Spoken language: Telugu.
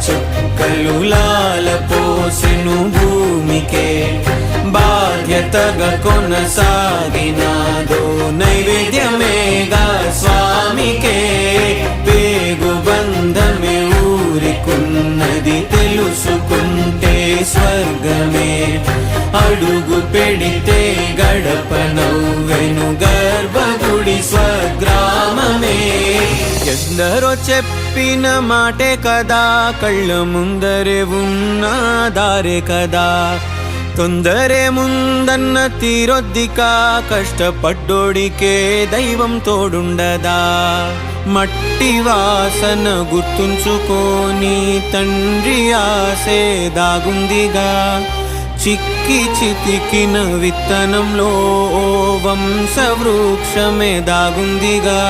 చుక్కలు లాలపోసెను భూమికే బాధ్యతగా కొనసాగినాదో నైవేద్యమేగా స్వామికే పేగు బంధమే ఊరికున్నది తెలుసుకుంటే స్వర్గమే అడుగు పెడితే గడప నవ్వెను గర్భగుడి స్వగ్రామమే ఎందరో చెప్పిన మాటే కదా కళ్ళ ముందరే ఉన్న దారే కదా తొందరే ముందన్న తీరొద్దికా కష్టపడ్డోడికే దైవం తోడుండదా మట్టి వాసన గుర్తుంచుకోని తండ్రి ఆసే దాగుందిగా చిక్కి చితికిన విత్తనంలో ఓ వంశవృక్షమే దాగుందిగా